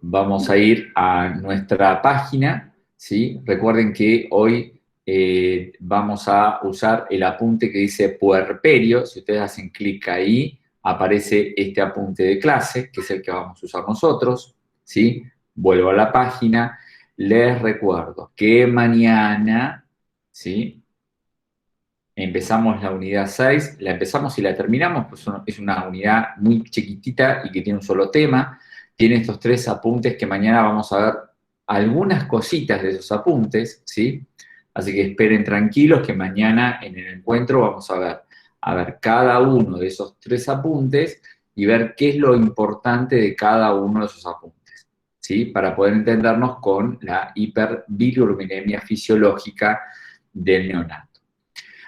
vamos a ir a nuestra página, ¿sí? Recuerden que hoy vamos a usar el apunte que dice puerperio. Si ustedes hacen clic ahí, aparece este apunte de clase, que es el que vamos a usar nosotros, ¿sí? Vuelvo a la página. Les recuerdo que mañana, ¿sí? Empezamos la unidad 6, la empezamos y la terminamos, pues es una unidad muy chiquitita y que tiene un solo tema. Tiene estos 3 apuntes que mañana vamos a ver algunas cositas de esos apuntes, ¿sí? Así que esperen tranquilos que mañana en el encuentro vamos a ver cada uno de esos 3 apuntes y ver qué es lo importante de cada uno de esos apuntes, ¿sí? Para poder entendernos con la hiperbilirubinemia fisiológica del neonato.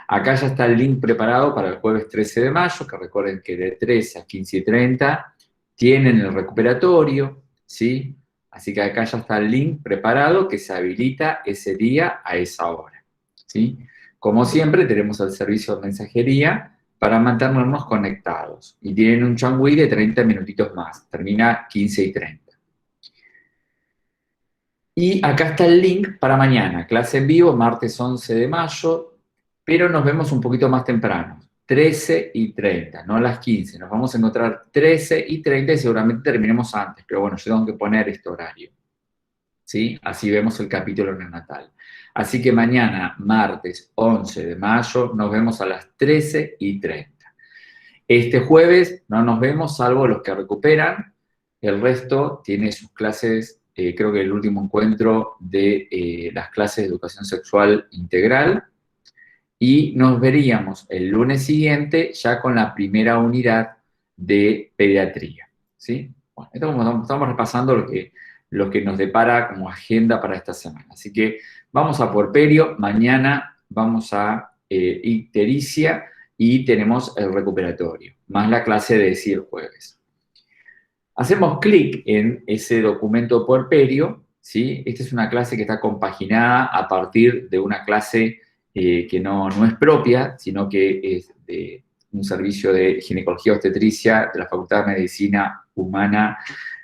Acá ya está el link preparado para el jueves 13 de mayo, que recuerden que de 13 a 15:30 tienen el recuperatorio, ¿sí? Así que acá ya está el link preparado que se habilita ese día a esa hora, ¿sí? Como siempre, tenemos el servicio de mensajería para mantenernos conectados. Y tienen un changüí de 30 minutitos más, termina 15:30. Y acá está el link para mañana, clase en vivo, martes 11 de mayo, pero nos vemos un poquito más temprano, 13:30, no a las 15. Nos vamos a encontrar 13:30 y seguramente terminemos antes, pero bueno, yo tengo que poner este horario, ¿sí? Así vemos el capítulo neonatal. Así que mañana, martes 11 de mayo, nos vemos a las 13:30. Este jueves no nos vemos, salvo los que recuperan. El resto tiene sus clases, creo que el último encuentro de las clases de educación sexual integral. Y nos veríamos el lunes siguiente ya con la primera unidad de pediatría, ¿sí? Bueno, estamos repasando lo que nos depara como agenda para esta semana. Así que vamos a puerperio, mañana vamos a ictericia y tenemos el recuperatorio, más la clase de decir jueves. Hacemos clic en ese documento puerperio, ¿sí? Esta es una clase que está compaginada a partir de una clase que no es propia, sino que es de un servicio de ginecología obstetricia de la Facultad de Medicina Humana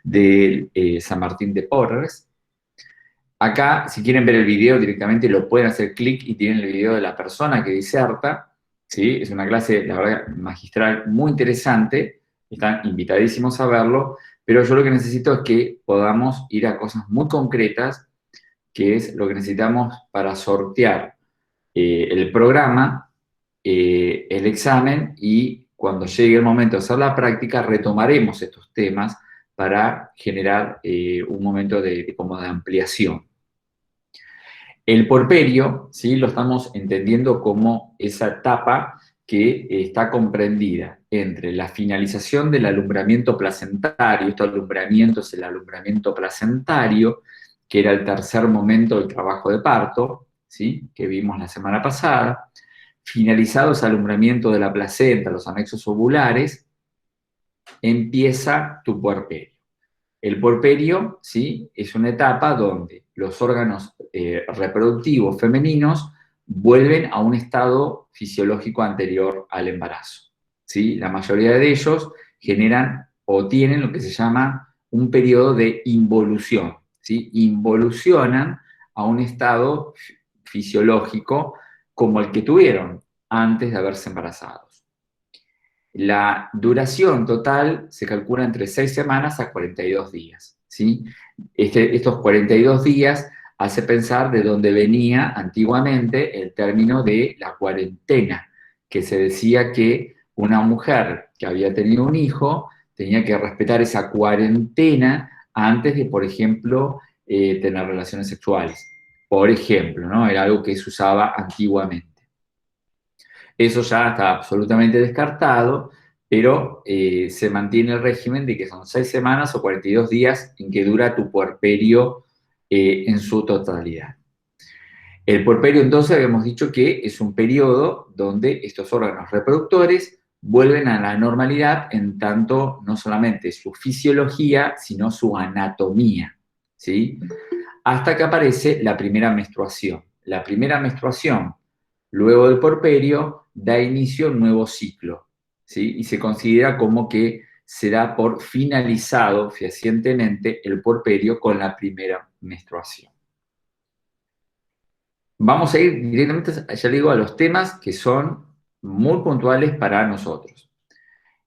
de San Martín de Porres. Acá, si quieren ver el video directamente, lo pueden hacer clic y tienen el video de la persona que diserta, ¿sí? Es una clase, la verdad, magistral muy interesante, están invitadísimos a verlo, pero yo lo que necesito es que podamos ir a cosas muy concretas, que es lo que necesitamos para sortear el programa, el examen, y cuando llegue el momento de hacer la práctica, retomaremos estos temas para generar un momento como de ampliación. El puerperio, ¿sí? Lo estamos entendiendo como esa etapa que está comprendida entre la finalización del alumbramiento placentario. Este alumbramiento es el alumbramiento placentario, que era el tercer momento del trabajo de parto, ¿sí? Que vimos la semana pasada. Finalizado ese alumbramiento de la placenta, los anexos ovulares, empieza tu puerperio. El puerperio, ¿sí? Es una etapa donde los órganos reproductivos femeninos vuelven a un estado fisiológico anterior al embarazo, ¿sí? La mayoría de ellos generan o tienen lo que se llama un periodo de involución, ¿sí? Involucionan a un estado fisiológico como el que tuvieron antes de haberse embarazado. La duración total se calcula entre 6 semanas a 42 días, ¿sí? Estos 42 días hace pensar de dónde venía antiguamente el término de la cuarentena, que se decía que una mujer que había tenido un hijo tenía que respetar esa cuarentena antes de, por ejemplo, tener relaciones sexuales. Por ejemplo, ¿no? Era algo que se usaba antiguamente. Eso ya está absolutamente descartado, pero se mantiene el régimen de que son 6 semanas o 42 días en que dura tu puerperio en su totalidad. El puerperio, entonces, habíamos dicho que es un periodo donde estos órganos reproductores vuelven a la normalidad en tanto no solamente su fisiología, sino su anatomía, ¿sí? Hasta que aparece la primera menstruación. La primera menstruación, luego del puerperio, da inicio a un nuevo ciclo, ¿sí? Y se considera como que se da por finalizado fehacientemente el puerperio con la primera menstruación. Vamos a ir directamente, ya le digo, a los temas que son muy puntuales para nosotros.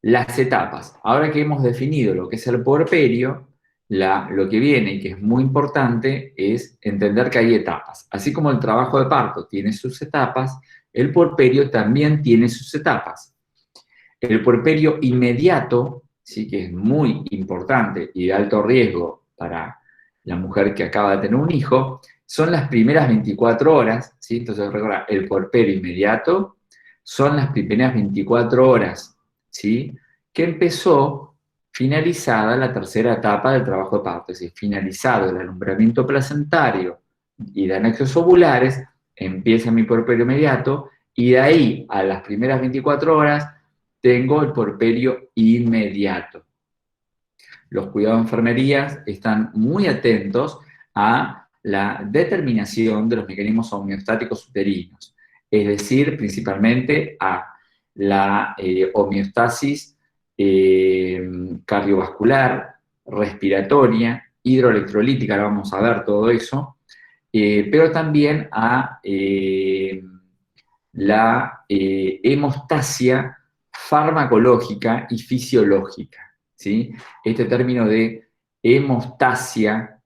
Las etapas. Ahora que hemos definido lo que es el puerperio, lo que viene y que es muy importante es entender que hay etapas. Así como el trabajo de parto tiene sus etapas, el puerperio también tiene sus etapas. El puerperio inmediato, sí que es muy importante y de alto riesgo para la mujer que acaba de tener un hijo, son las primeras 24 horas, ¿sí? Entonces, recuerda, el puerperio inmediato son las primeras 24 horas, ¿sí? Que empezó finalizada la tercera etapa del trabajo de parto, es decir, finalizado el alumbramiento placentario y de anexos ovulares, empieza mi puerperio inmediato, y de ahí a las primeras 24 horas tengo el puerperio inmediato. Los cuidados de enfermería están muy atentos a la determinación de los mecanismos homeostáticos uterinos, es decir, principalmente a la homeostasis cardiovascular, respiratoria, hidroelectrolítica, ahora vamos a ver todo eso, pero también a la hemostasia farmacológica y fisiológica, ¿sí? Este término de hemostasia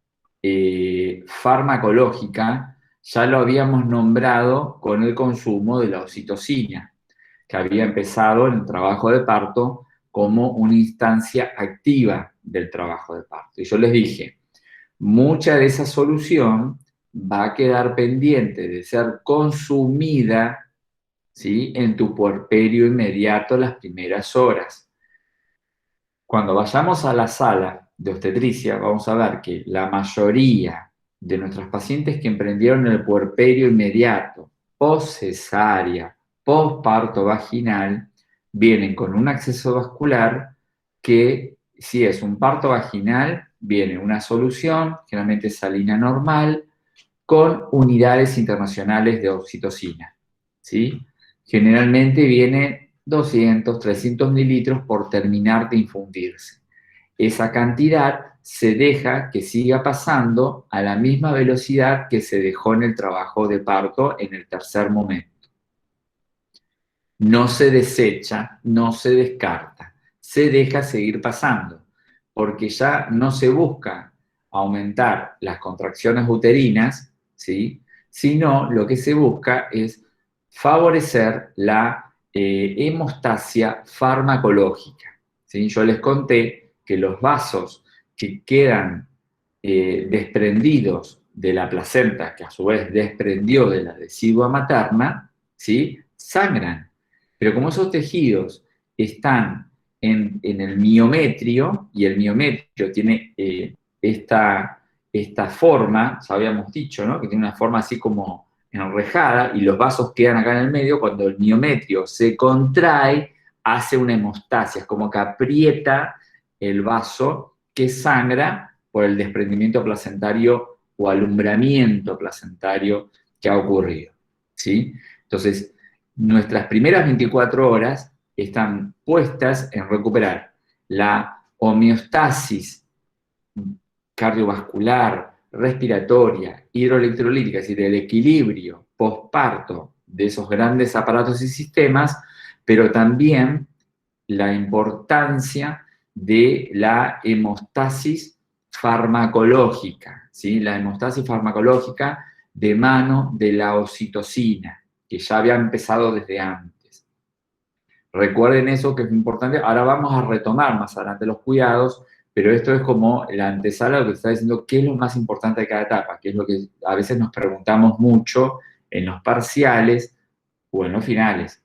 farmacológica ya lo habíamos nombrado con el consumo de la oxitocina, que había empezado en el trabajo de parto como una instancia activa del trabajo de parto. Y yo les dije, mucha de esa solución va a quedar pendiente de ser consumida, ¿sí?, en tu puerperio inmediato las primeras horas. Cuando vayamos a la sala de obstetricia, vamos a ver que la mayoría de nuestras pacientes que emprendieron el puerperio inmediato, post-cesárea, post-parto vaginal, vienen con un acceso vascular que, si es un parto vaginal, viene una solución, generalmente salina normal, con unidades internacionales de oxitocina, ¿sí? Generalmente viene 200, 300 mililitros por terminar de infundirse. Esa cantidad se deja que siga pasando a la misma velocidad que se dejó en el trabajo de parto en el tercer momento. No se desecha, no se descarta, se deja seguir pasando, porque ya no se busca aumentar las contracciones uterinas, ¿sí?, sino lo que se busca es favorecer la hemostasia farmacológica, ¿sí? Yo les conté que los vasos que quedan desprendidos de la placenta, que a su vez desprendió de la decidua materna, ¿sí?, sangran. Pero como esos tejidos están en el miometrio, y el miometrio tiene esta forma, ya habíamos dicho, ¿no?, que tiene una forma así como enrejada, y los vasos quedan acá en el medio, cuando el miometrio se contrae, hace una hemostasia, es como que aprieta el vaso que sangra por el desprendimiento placentario o alumbramiento placentario que ha ocurrido, ¿sí? Entonces, nuestras primeras 24 horas están puestas en recuperar la homeostasis cardiovascular, respiratoria, hidroelectrolítica, es decir, el equilibrio posparto de esos grandes aparatos y sistemas, pero también la importancia de la hemostasis farmacológica, ¿sí? La hemostasis farmacológica de mano de la oxitocina, que ya había empezado desde antes. Recuerden eso, que es importante. Ahora vamos a retomar más adelante los cuidados, pero esto es como la antesala de lo que está diciendo, qué es lo más importante de cada etapa, que es lo que a veces nos preguntamos mucho en los parciales o en los finales.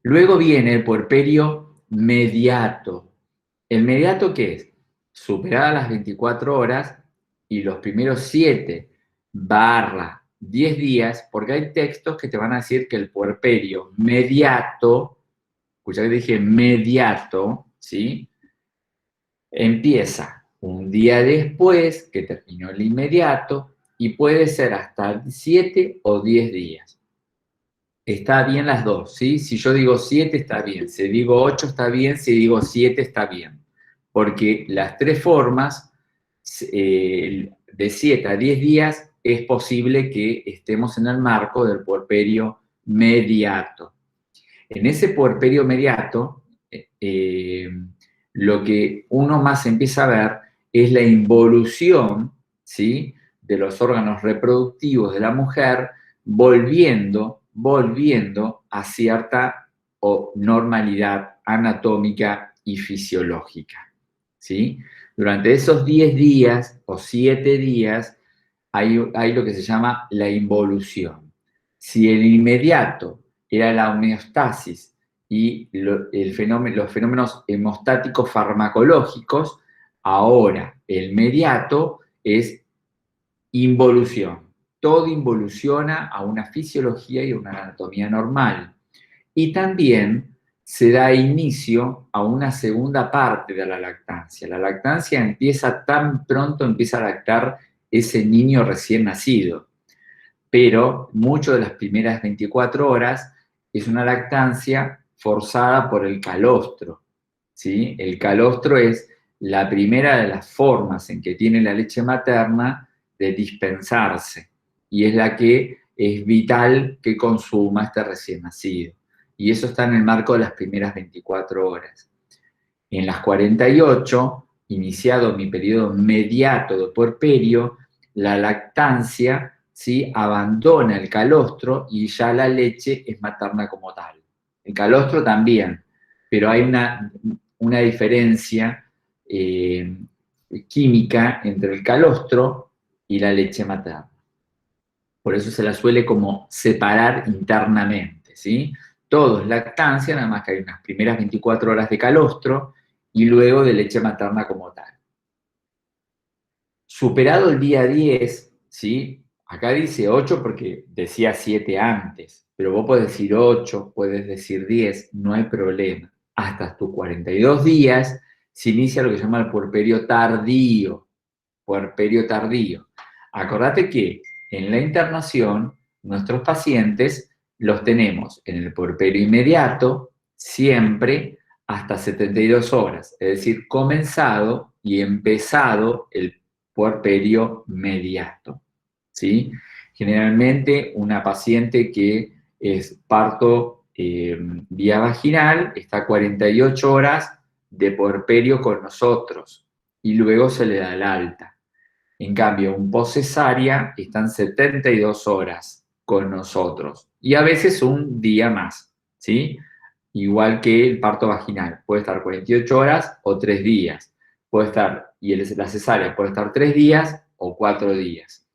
Luego viene el puerperio mediato. ¿El mediato qué es? Superadas las 24 horas y los primeros 7/10 días, porque hay textos que te van a decir que el puerperio mediato, escucha que dije mediato, ¿sí?, empieza un día después que terminó el inmediato y puede ser hasta 7 o 10 días. Está bien las dos, ¿sí? Si yo digo 7 está bien, si digo 8 está bien, si digo 7 está bien. Porque las tres formas, de 7 a 10 días, es posible que estemos en el marco del puerperio mediato. En ese puerperio mediato, lo que uno más empieza a ver es la involución, ¿sí?, de los órganos reproductivos de la mujer volviendo a cierta normalidad anatómica y fisiológica, ¿sí? Durante esos 10 días o 7 días hay lo que se llama la involución. Si el inmediato era la homeostasis y los fenómenos hemostáticos farmacológicos, ahora el mediato es involución. Todo involuciona a una fisiología y una anatomía normal. Y también se da inicio a una segunda parte de la lactancia. La lactancia empieza tan pronto, empieza a lactar ese niño recién nacido. Pero mucho de las primeras 24 horas es una lactancia forzada por el calostro, ¿sí? El calostro es la primera de las formas en que tiene la leche materna de dispensarse y es la que es vital que consuma este recién nacido. Y eso está en el marco de las primeras 24 horas. En las 48, iniciado mi periodo mediato de puerperio, la lactancia, ¿sí?, abandona el calostro y ya la leche es materna como tal. El calostro también, pero hay una diferencia química entre el calostro y la leche materna. Por eso se la suele como separar internamente, ¿sí? Todo es lactancia, nada más que hay unas primeras 24 horas de calostro y luego de leche materna como tal. Superado el día 10, ¿sí? Acá dice 8 porque decía 7 antes, pero vos podés decir 8, puedes decir 10, no hay problema. Hasta tus 42 días se inicia lo que se llama el puerperio tardío. Puerperio tardío. Acordate que en la internación, nuestros pacientes los tenemos en el puerperio inmediato, siempre hasta 72 horas, es decir, comenzado y empezado el puerperio mediato, ¿sí? Generalmente una paciente que es parto vía vaginal está 48 horas de puerperio con nosotros y luego se le da el alta. En cambio, un post-cesárea están 72 horas con nosotros y a veces un día más, ¿sí? Igual que el parto vaginal, puede estar 48 horas o 3 días, puede estar, y la cesárea puede estar 3 días o 4 días.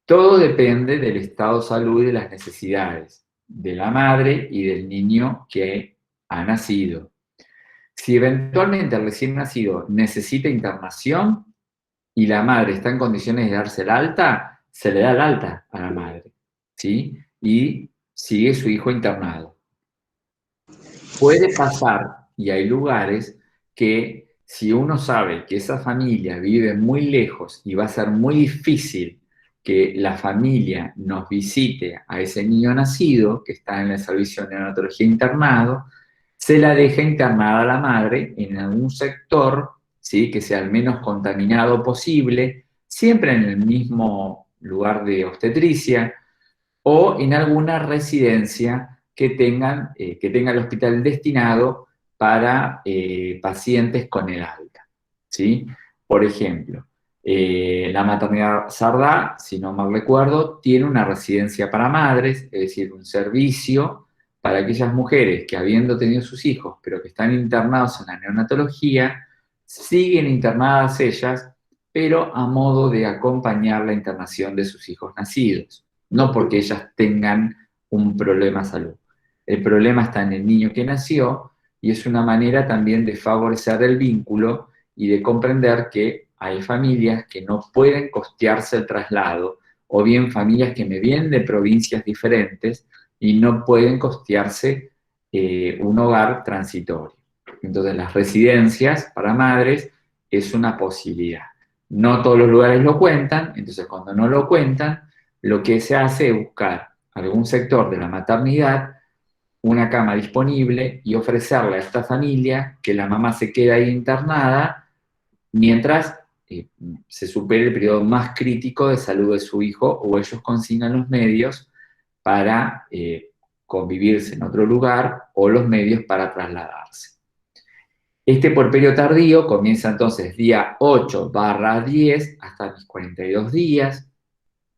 Todo depende del estado de salud y de las necesidades de la madre y del niño que ha nacido. Si eventualmente el recién nacido necesita internación, y la madre está en condiciones de darse el alta, se le da el alta a la madre, ¿sí? Y sigue su hijo internado. Puede pasar, y hay lugares, que si uno sabe que esa familia vive muy lejos y va a ser muy difícil que la familia nos visite a ese niño nacido, que está en el servicio de neonatología internado, se la deja internada a la madre en algún sector, ¿sí?, que sea el menos contaminado posible, siempre en el mismo lugar de obstetricia, o en alguna residencia que tenga el hospital destinado para pacientes con el alta, ¿sí? Por ejemplo, la maternidad Sardá, si no mal recuerdo, tiene una residencia para madres, es decir, un servicio para aquellas mujeres que, habiendo tenido sus hijos, pero que están internados en la neonatología, siguen internadas ellas, pero a modo de acompañar la internación de sus hijos nacidos, no porque ellas tengan un problema de salud. El problema está en el niño que nació y es una manera también de favorecer el vínculo y de comprender que hay familias que no pueden costearse el traslado, o bien familias que me vienen de provincias diferentes y no pueden costearse un hogar transitorio. Entonces, las residencias para madres es una posibilidad. No todos los lugares lo cuentan, entonces cuando no lo cuentan, lo que se hace es buscar algún sector de la maternidad una cama disponible y ofrecerle a esta familia que la mamá se quede ahí internada mientras se supere el periodo más crítico de salud de su hijo o ellos consignan los medios para convivirse en otro lugar o los medios para trasladarse. Este puerperio tardío comienza entonces día 8/10 hasta los 42 días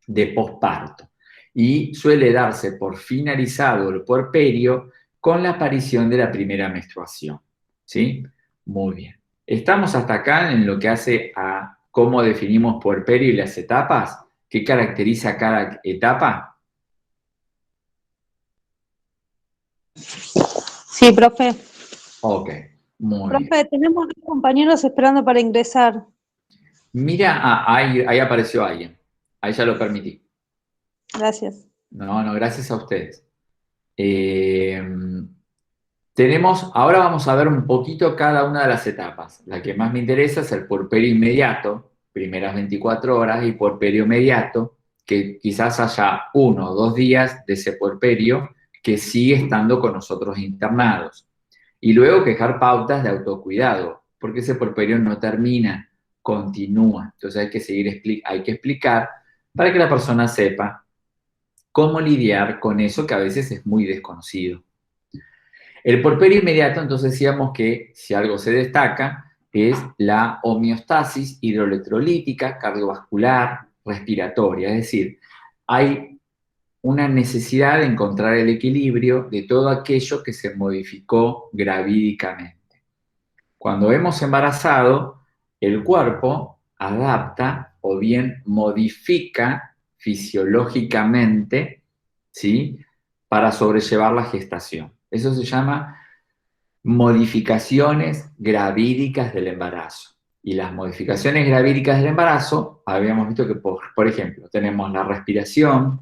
de posparto y suele darse por finalizado el puerperio con la aparición de la primera menstruación. ¿Sí? Muy bien. Estamos hasta acá en lo que hace a cómo definimos puerperio y las etapas. ¿Qué caracteriza cada etapa? Sí, profe. Ok, muy bien. Profe, tenemos compañeros esperando para ingresar. Mira, ahí apareció alguien. Ahí ya lo permití. Gracias. No, gracias a ustedes. Ahora vamos a ver un poquito cada una de las etapas. La que más me interesa es el puerperio inmediato, primeras 24 horas, y puerperio inmediato, que quizás haya 1 o 2 días de ese puerperio que sigue estando con nosotros internados. Y luego dejar pautas de autocuidado, porque ese puerperio no termina, continúa. Entonces hay que explicar para que la persona sepa cómo lidiar con eso que a veces es muy desconocido. El puerperio inmediato, entonces decíamos que si algo se destaca es la homeostasis hidroelectrolítica, cardiovascular, respiratoria, es decir, hay una necesidad de encontrar el equilibrio de todo aquello que se modificó gravídicamente. Cuando hemos embarazado, el cuerpo adapta o bien modifica fisiológicamente, ¿sí?, para sobrellevar la gestación. Eso se llama modificaciones gravídicas del embarazo. Y las modificaciones gravídicas del embarazo, habíamos visto que, por ejemplo, tenemos la respiración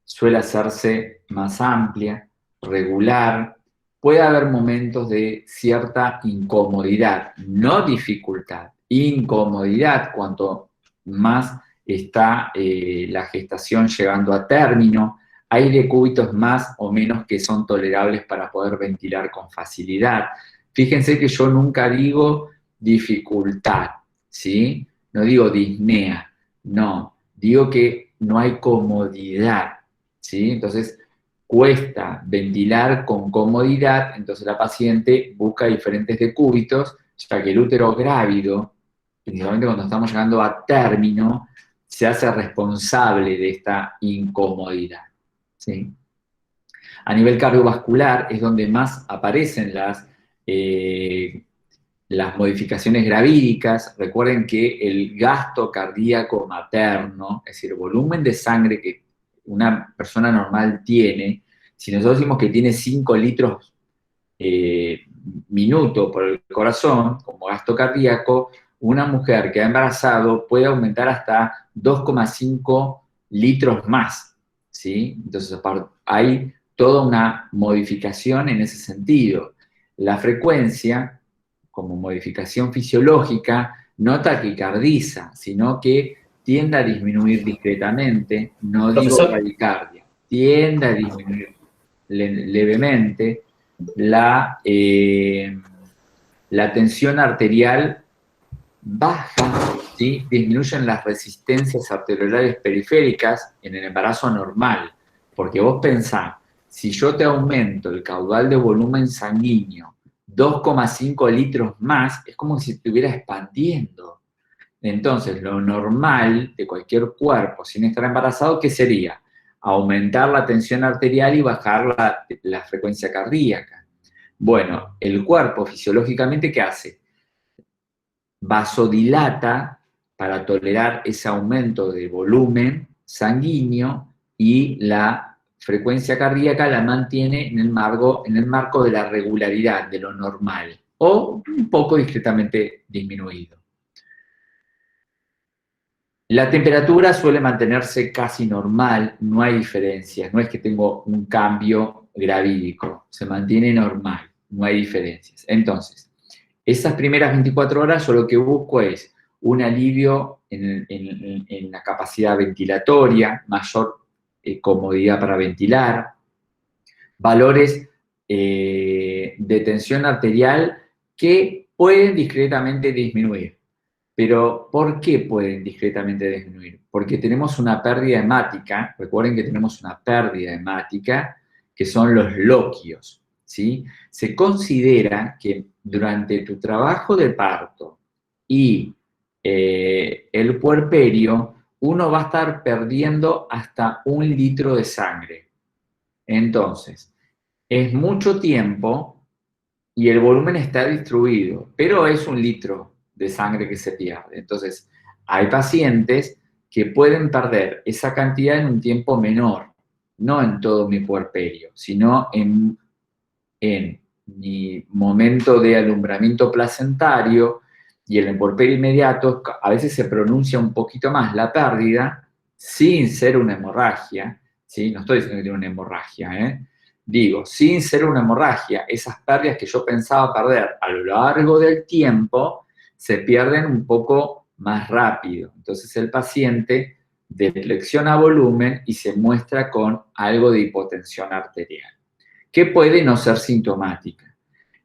suele hacerse más amplia, regular, puede haber momentos de cierta incomodidad, no dificultad, incomodidad cuanto más está la gestación llegando a término. Hay decúbitos más o menos que son tolerables para poder ventilar con facilidad. Fíjense que yo nunca digo dificultad, ¿sí? No digo disnea, no. Digo que no hay comodidad, ¿sí? Entonces, cuesta ventilar con comodidad, entonces la paciente busca diferentes decúbitos, ya que el útero grávido, principalmente cuando estamos llegando a término, se hace responsable de esta incomodidad. ¿Sí? A nivel cardiovascular es donde más aparecen las modificaciones gravídicas. Recuerden que el gasto cardíaco materno, es decir, el volumen de sangre que una persona normal tiene, si nosotros decimos que tiene 5 litros minuto por el corazón, como gasto cardíaco, una mujer que ha embarazado puede aumentar hasta 2,5 litros más, ¿sí? Entonces hay toda una modificación en ese sentido. La frecuencia, como modificación fisiológica, no taquicardiza, sino que tiende a disminuir discretamente, no digo bradicardia, tiende a disminuir levemente. La tensión arterial baja, ¿sí? Disminuyen las resistencias arteriolares periféricas en el embarazo normal, porque vos pensás, si yo te aumento el caudal de volumen sanguíneo 2,5 litros más, es como si estuviera expandiendo. Entonces, lo normal de cualquier cuerpo sin estar embarazado, ¿qué sería? Aumentar la tensión arterial y bajar la frecuencia cardíaca. Bueno, el cuerpo fisiológicamente, ¿qué hace? Vasodilata para tolerar ese aumento de volumen sanguíneo y la frecuencia cardíaca la mantiene en el marco de la regularidad, de lo normal, o un poco discretamente disminuido. La temperatura suele mantenerse casi normal, no hay diferencias, no es que tengo un cambio gravídico, se mantiene normal, no hay diferencias. Entonces, esas primeras 24 horas yo lo que busco es un alivio en la capacidad ventilatoria, mayor comodidad para ventilar, valores de tensión arterial que pueden discretamente disminuir. Pero, ¿por qué pueden discretamente disminuir? Porque tenemos una pérdida hemática, recuerden que tenemos una pérdida hemática, que son los loquios, ¿sí? Se considera que durante tu trabajo de parto y el puerperio, uno va a estar perdiendo hasta 1 litro de sangre. Entonces, es mucho tiempo y el volumen está distribuido, pero es 1 litro de sangre que se pierde. Entonces, hay pacientes que pueden perder esa cantidad en un tiempo menor, no en todo mi puerperio, sino en mi momento de alumbramiento placentario y en el puerperio inmediato. A veces se pronuncia un poquito más la pérdida sin ser una hemorragia, ¿sí? No estoy diciendo que tiene una hemorragia, Digo, sin ser una hemorragia, esas pérdidas que yo pensaba perder a lo largo del tiempo se pierden un poco más rápido. Entonces el paciente deflexiona volumen y se muestra con algo de hipotensión arterial, que puede no ser sintomática.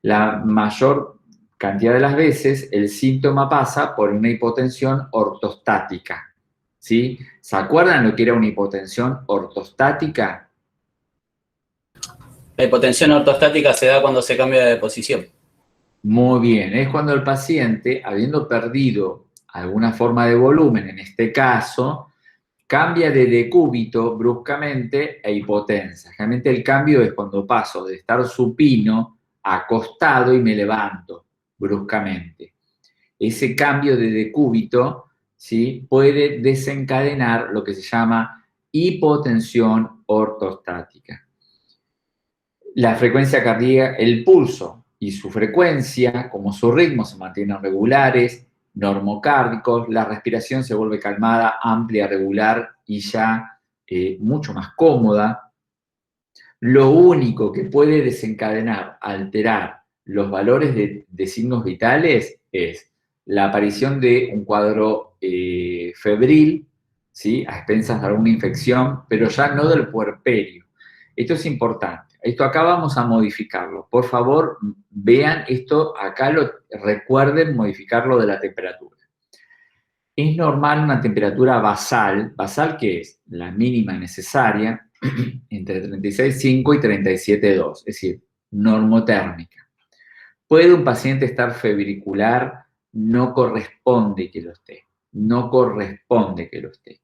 La mayor cantidad de las veces el síntoma pasa por una hipotensión ortostática, ¿sí? ¿Se acuerdan lo que era una hipotensión ortostática? La hipotensión ortostática se da cuando se cambia de posición. Muy bien, es cuando el paciente, habiendo perdido alguna forma de volumen, en este caso, cambia de decúbito bruscamente e hipotensa. Realmente el cambio es cuando paso de estar supino a acostado y me levanto bruscamente. Ese cambio de decúbito, ¿sí?, puede desencadenar lo que se llama hipotensión ortostática. La frecuencia cardíaca, el pulso y su frecuencia, como su ritmo, se mantienen regulares, normocárdicos, la respiración se vuelve calmada, amplia, regular y ya mucho más cómoda. Lo único que puede desencadenar, alterar los valores de signos vitales es la aparición de un cuadro febril, ¿sí?, a expensas de alguna infección, pero ya no del puerperio. Esto es importante. Esto acá vamos a modificarlo. Por favor, vean esto, acá recuerden modificarlo de la temperatura. Es normal una temperatura basal. ¿Basal qué es? La mínima necesaria, entre 36,5 y 37,2, es decir, normotérmica. ¿Puede un paciente estar febricular? No corresponde que lo esté. No corresponde que lo esté.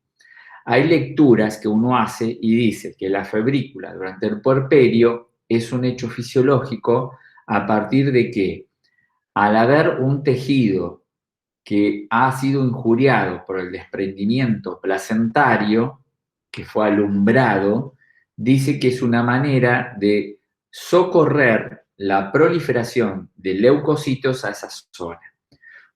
Hay lecturas que uno hace y dice que la febrícula durante el puerperio es un hecho fisiológico a partir de que, al haber un tejido que ha sido injuriado por el desprendimiento placentario, que fue alumbrado, dice que es una manera de socorrer la proliferación de leucocitos a esa zona.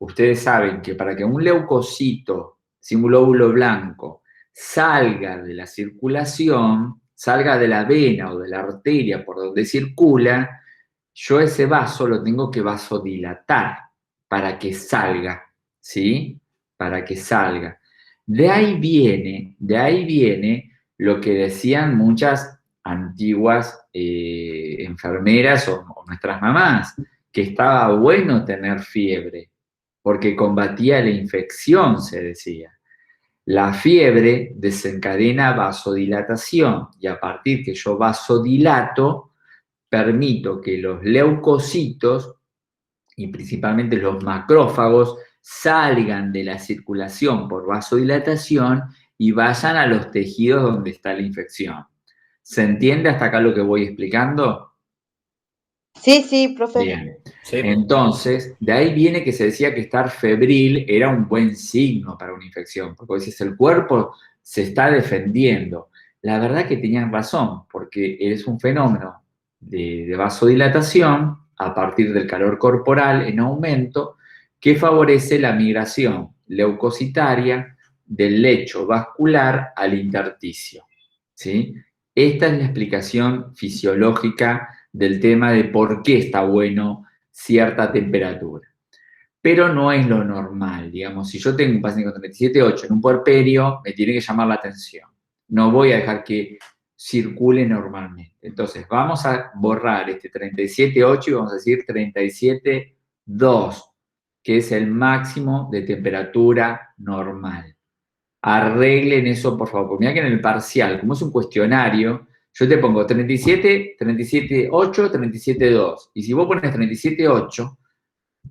Ustedes saben que para que un leucocito, sin un glóbulo blanco, salga de la circulación, salga de la vena o de la arteria por donde circula, yo ese vaso lo tengo que vasodilatar para que salga, ¿sí? Para que salga. De ahí viene lo que decían muchas antiguas enfermeras o nuestras mamás, que estaba bueno tener fiebre, porque combatía la infección, se decía. La fiebre desencadena vasodilatación y a partir que yo vasodilato, permito que los leucocitos y principalmente los macrófagos salgan de la circulación por vasodilatación y vayan a los tejidos donde está la infección. ¿Se entiende hasta acá lo que voy explicando? Sí, profe. Bien. Sí. Entonces, de ahí viene que se decía que estar febril era un buen signo para una infección, porque dices, el cuerpo se está defendiendo. La verdad que tenían razón, porque es un fenómeno de vasodilatación a partir del calor corporal en aumento que favorece la migración leucocitaria del lecho vascular al intersticio, ¿sí? Esta es la explicación fisiológica del tema de por qué está bueno cierta temperatura. Pero no es lo normal, digamos. Si yo tengo un paciente con 37,8 en un puerperio, me tiene que llamar la atención. No voy a dejar que circule normalmente. Entonces, vamos a borrar este 37,8 y vamos a decir 37,2, que es el máximo de temperatura normal. Arreglen eso, por favor, porque mira que en el parcial, como es un cuestionario, yo te pongo 37, 37,8, 37,2. Y si vos pones 37,8,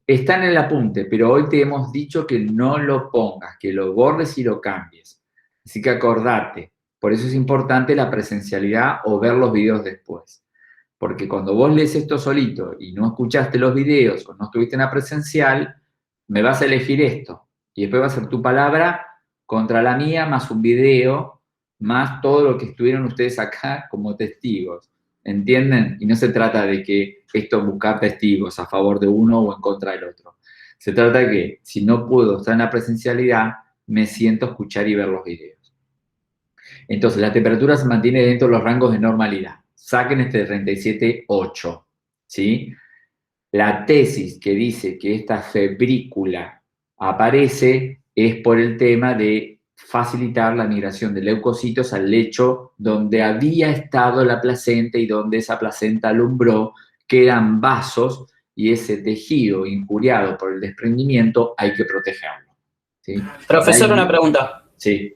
está en el apunte, pero hoy te hemos dicho que no lo pongas, que lo borres y lo cambies. Así que acordate, por eso es importante la presencialidad o ver los videos después. Porque cuando vos lees esto solito y no escuchaste los videos o no estuviste en la presencial, me vas a elegir esto. Y después va a ser tu palabra contra la mía, más un video, más todo lo que estuvieron ustedes acá como testigos. ¿Entienden? Y no se trata de que esto buscar testigos a favor de uno o en contra del otro. Se trata de que si no puedo estar en la presencialidad, me siento a escuchar y ver los videos. Entonces, la temperatura se mantiene dentro de los rangos de normalidad. Saquen este 37,8, ¿sí? La tesis que dice que esta febrícula aparece es por el tema de facilitar la migración de leucocitos al lecho donde había estado la placenta y donde esa placenta alumbró, quedan vasos y ese tejido injuriado por el desprendimiento hay que protegerlo, ¿sí? Profesor, una pregunta. Sí.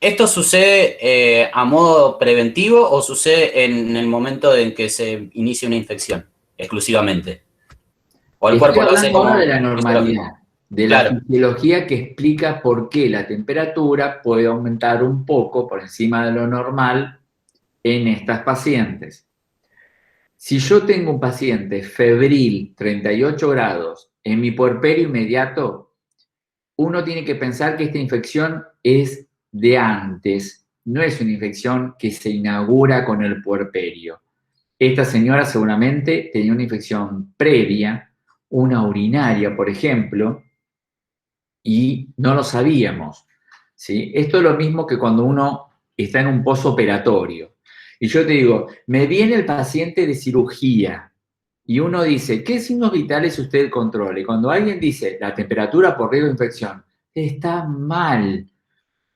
¿Esto sucede a modo preventivo o sucede en el momento en que se inicia una infección, exclusivamente? ¿O el cuerpo lo hace como ahora de la normalidad, de la Claro. fisiología que explica por qué la temperatura puede aumentar un poco por encima de lo normal en estas pacientes? Si yo tengo un paciente febril, 38 grados, en mi puerperio inmediato, uno tiene que pensar que esta infección es de antes, no es una infección que se inaugura con el puerperio. Esta señora seguramente tenía una infección previa, una urinaria, por ejemplo, y no lo sabíamos, ¿sí? Esto es lo mismo que cuando uno está en un posoperatorio. Y yo te digo, me viene el paciente de cirugía y uno dice, ¿qué signos vitales usted controla? Y cuando alguien dice la temperatura por riesgo de infección, está mal.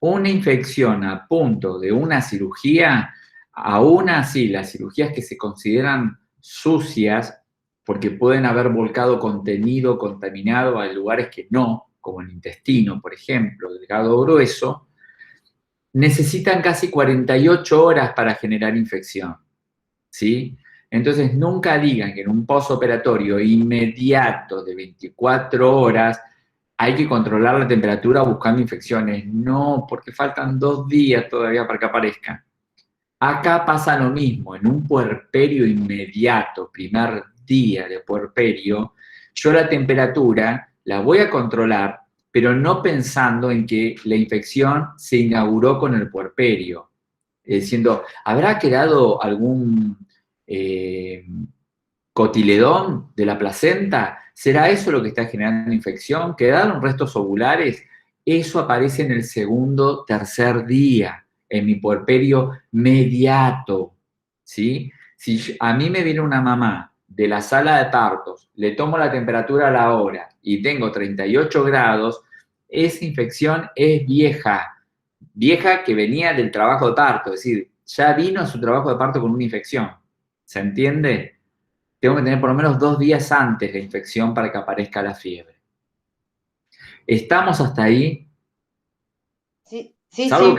Una infección a punto de una cirugía, aún así las cirugías que se consideran sucias, porque pueden haber volcado contenido contaminado a lugares que no, como el intestino, por ejemplo, delgado o grueso, necesitan casi 48 horas para generar infección, ¿sí? Entonces, nunca digan que en un postoperatorio inmediato de 24 horas hay que controlar la temperatura buscando infecciones. No, porque faltan 2 días todavía para que aparezcan. Acá pasa lo mismo, en un puerperio inmediato, primer día de puerperio, yo la temperatura la voy a controlar, pero no pensando en que la infección se inauguró con el puerperio. Diciendo, ¿habrá quedado algún cotiledón de la placenta? ¿Será eso lo que está generando infección? ¿Quedaron restos ovulares? Eso aparece en el segundo, tercer día, en mi puerperio mediato, ¿sí? Si a mí me viene una mamá de la sala de partos, le tomo la temperatura a la hora y tengo 38 grados, esa infección es vieja que venía del trabajo de parto, es decir, ya vino a su trabajo de parto con una infección. ¿Se entiende? Tengo que tener por lo menos 2 días antes de infección para que aparezca la fiebre. ¿Estamos hasta ahí? Sí, sí, Salvo sí.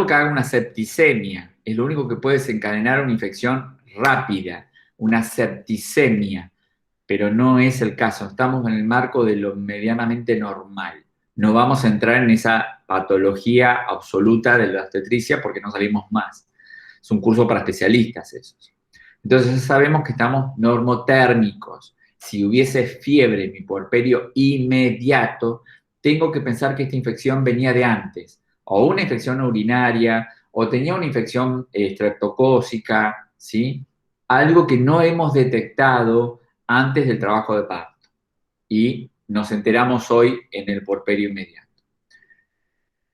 que haga una septicemia. Es lo único que puede desencadenar una infección rápida, una septicemia. Pero no es el caso. Estamos en el marco de lo medianamente normal. No vamos a entrar en esa patología absoluta de la obstetricia porque no salimos más. Es un curso para especialistas esos. Entonces sabemos que estamos normotérmicos. Si hubiese fiebre en mi puerperio inmediato, tengo que pensar que esta infección venía de antes, o una infección urinaria, o tenía una infección estreptocócica, ¿sí? Algo que no hemos detectado antes del trabajo de parto. Y nos enteramos hoy en el puerperio inmediato.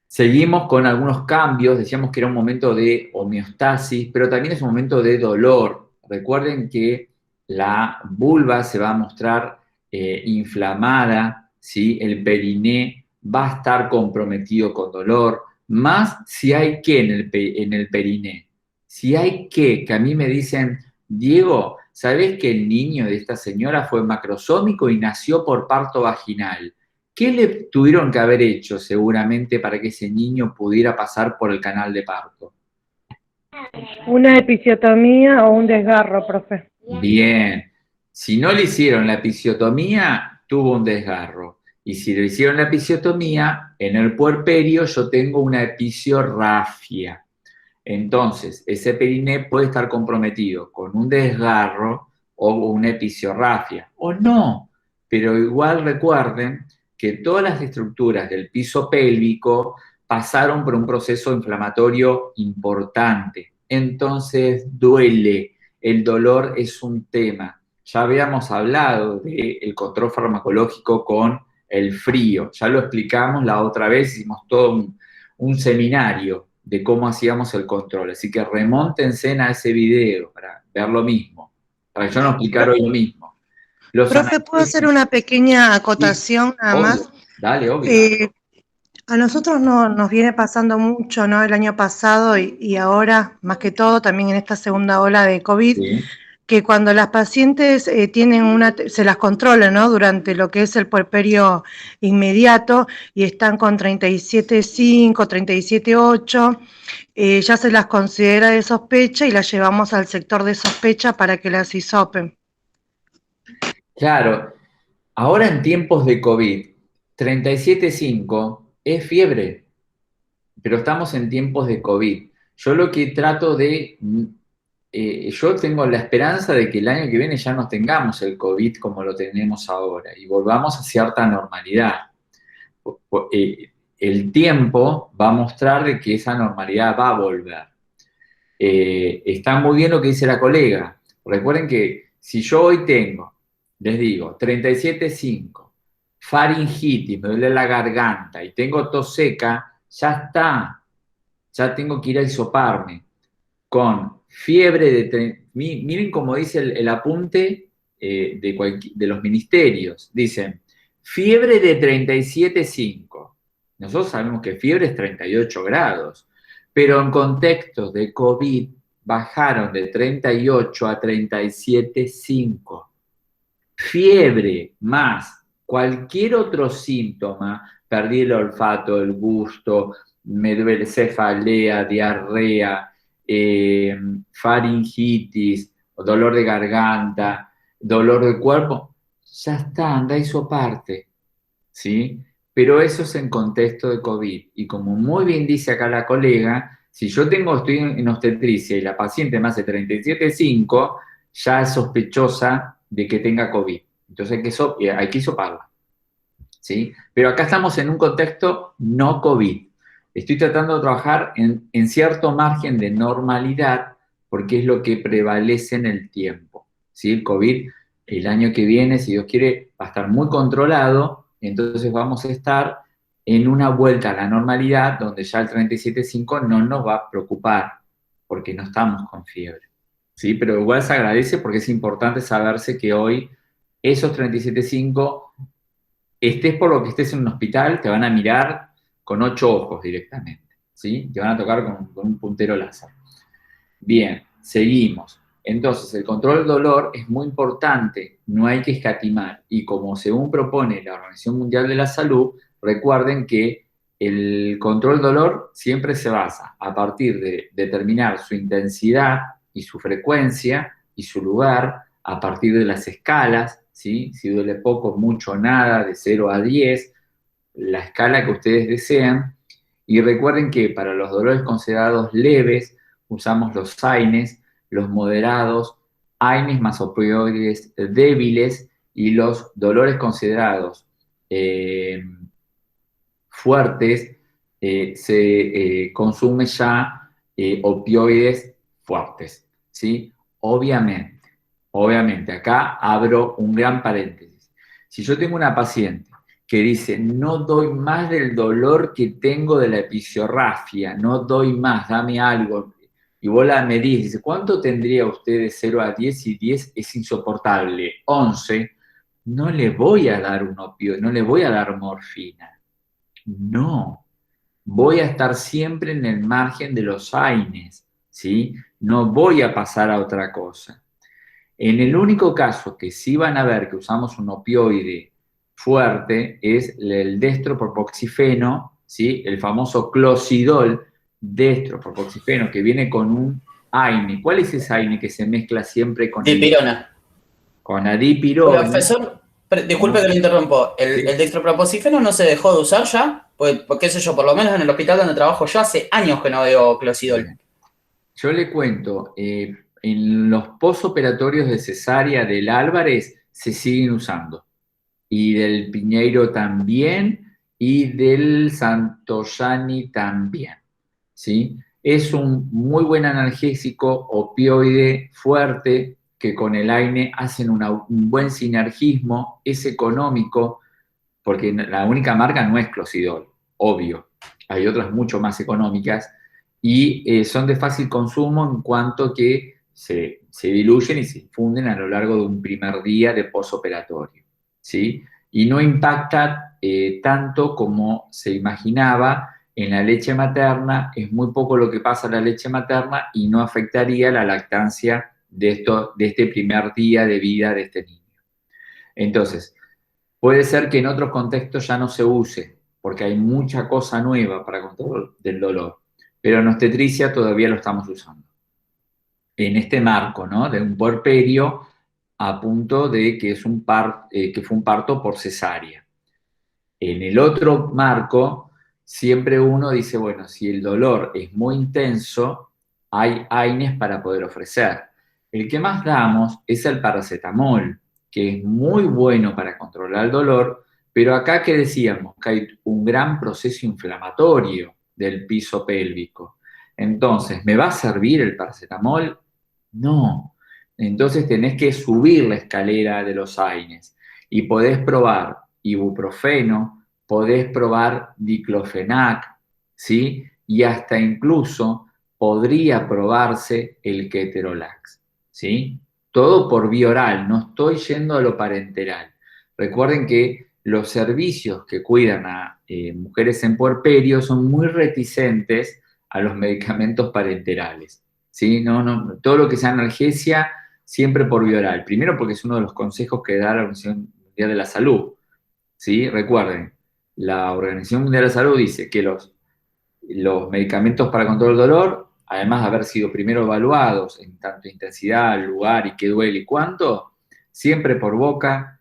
Seguimos con algunos cambios, decíamos que era un momento de homeostasis, pero también es un momento de dolor. Recuerden que la vulva se va a mostrar inflamada, ¿sí? El periné va a estar comprometido con dolor, más si hay qué en el periné. Si hay qué, que a mí me dicen, Diego, ¿sabés que el niño de esta señora fue macrosómico y nació por parto vaginal? ¿Qué le tuvieron que haber hecho seguramente para que ese niño pudiera pasar por el canal de parto? Una episiotomía o un desgarro, profe. Bien. Si no le hicieron la episiotomía, tuvo un desgarro. Y si le hicieron la episiotomía, en el puerperio yo tengo una episiorrafia. Entonces, ese periné puede estar comprometido con un desgarro o una episiorrafia, o no. Pero igual recuerden que todas las estructuras del piso pélvico pasaron por un proceso inflamatorio importante. Entonces, duele. El dolor es un tema. Ya habíamos hablado del control farmacológico con el frío. Ya lo explicamos la otra vez, hicimos todo un seminario de cómo hacíamos el control. Así que remóntense a ese video para ver lo mismo, para yo no explicar hoy lo mismo. Profe, ¿puedo hacer una pequeña acotación nada obvio. más? Dale, obvio. A nosotros nos viene pasando mucho, ¿no? El año pasado y ahora, más que todo, también en esta segunda ola de COVID, Sí. que cuando las pacientes se las controlan, ¿no? Durante lo que es el puerperio inmediato y están con 37,5, 37,8, ya se las considera de sospecha y las llevamos al sector de sospecha para que las hisopen. Claro, ahora en tiempos de COVID, 37,5 es fiebre, pero estamos en tiempos de COVID. Yo lo que trato de... yo tengo la esperanza de que el año que viene ya no tengamos el COVID como lo tenemos ahora y volvamos a cierta normalidad. El tiempo va a mostrar de que esa normalidad va a volver. Está muy bien lo que dice la colega. Recuerden que si yo hoy tengo, les digo, 37,5, faringitis, me duele la garganta y tengo tos seca, ya está. Ya tengo que ir a hisoparme. Con fiebre de... Miren cómo dice el apunte de los ministerios. Dicen, fiebre de 37,5. Nosotros sabemos que fiebre es 38 grados, pero en contextos de COVID bajaron de 38 a 37,5. Fiebre más cualquier otro síntoma, perdí el olfato, el gusto, me duele cefalea, diarrea, faringitis, dolor de garganta, dolor de cuerpo, ya está, anda y parte, ¿sí? Pero eso es en contexto de COVID. Y como muy bien dice acá la colega, si yo estoy en obstetricia y la paciente me hace 37,5, ya es sospechosa de que tenga COVID. Entonces hay que hisoparla, ¿sí? Pero acá estamos en un contexto no COVID. Estoy tratando de trabajar en cierto margen de normalidad porque es lo que prevalece en el tiempo, ¿sí? El COVID, el año que viene, si Dios quiere, va a estar muy controlado, entonces vamos a estar en una vuelta a la normalidad donde ya el 37,5 no nos va a preocupar porque no estamos con fiebre, ¿sí? Pero igual se agradece porque es importante saberse que hoy esos 37,5, estés por lo que estés en un hospital, te van a mirar con 8 ojos directamente, ¿sí? Te van a tocar con un puntero láser. Bien, seguimos. Entonces, el control del dolor es muy importante, no hay que escatimar. Y como según propone la Organización Mundial de la Salud, recuerden que el control del dolor siempre se basa a partir de determinar su intensidad y su frecuencia y su lugar, a partir de las escalas, ¿sí? Si duele poco, mucho, nada, de 0 a 10, la escala que ustedes desean. Y recuerden que para los dolores considerados leves, usamos los AINES, los moderados, AINES más opioides débiles, y los dolores considerados fuertes, se consume ya opioides fuertes, ¿sí? Obviamente, acá abro un gran paréntesis. Si yo tengo una paciente que dice, no doy más del dolor que tengo de la episiorrafia, no doy más, dame algo, y vos la medís, dice, ¿cuánto tendría usted de 0 a 10? Y 10 es insoportable, 11, no le voy a dar un opioide, no le voy a dar morfina. No, voy a estar siempre en el margen de los AINES, ¿sí? No voy a pasar a otra cosa. En el único caso que sí van a ver que usamos un opioide fuerte es el dextropropoxifeno, ¿sí? El famoso clocidol dextropropoxifeno, que viene con un AINE. ¿Cuál es ese AINE que se mezcla siempre con Dipirona. con adipirona? Profesor, disculpe que le interrumpo. Sí. ¿El dextroproposifeno no se dejó de usar ya? Pues, qué sé yo, por lo menos en el hospital donde trabajo yo hace años que no veo clocidol. Yo le cuento, en los posoperatorios de cesárea del Álvarez se siguen usando. Y del Piñeiro también, y del Santoyani también, ¿sí? Es un muy buen analgésico opioide fuerte que con el AINE hacen un buen sinergismo, es económico, porque la única marca no es Clocidol, obvio, hay otras mucho más económicas, y son de fácil consumo en cuanto que se diluyen y se infunden a lo largo de un primer día de posoperatorio, ¿sí? Y no impacta tanto como se imaginaba en la leche materna, es muy poco lo que pasa en la leche materna y no afectaría la lactancia de este primer día de vida de este niño. Entonces, puede ser que en otros contextos ya no se use, porque hay mucha cosa nueva para control del dolor, pero en obstetricia todavía lo estamos usando. En este marco, ¿no? De un puerperio a punto de que, que fue un parto por cesárea. En el otro marco, siempre uno dice, bueno, si el dolor es muy intenso, hay AINES para poder ofrecer. El que más damos es el paracetamol, que es muy bueno para controlar el dolor, pero acá que decíamos que hay un gran proceso inflamatorio del piso pélvico. Entonces, ¿me va a servir el paracetamol? No. Entonces tenés que subir la escalera de los AINES y podés probar ibuprofeno, podés probar diclofenac, ¿sí? Y hasta incluso podría probarse el ketorolac, ¿sí? Todo por vía oral, no estoy yendo a lo parenteral. Recuerden que los servicios que cuidan a mujeres en puerperio son muy reticentes a los medicamentos parenterales, ¿sí? No, todo lo que sea analgesia, siempre por vía oral. Primero porque es uno de los consejos que da la Organización Mundial de la Salud, ¿sí? Recuerden, la Organización Mundial de la Salud dice que los medicamentos para control del dolor, además de haber sido primero evaluados en tanto intensidad, lugar y qué duele y cuánto, siempre por boca,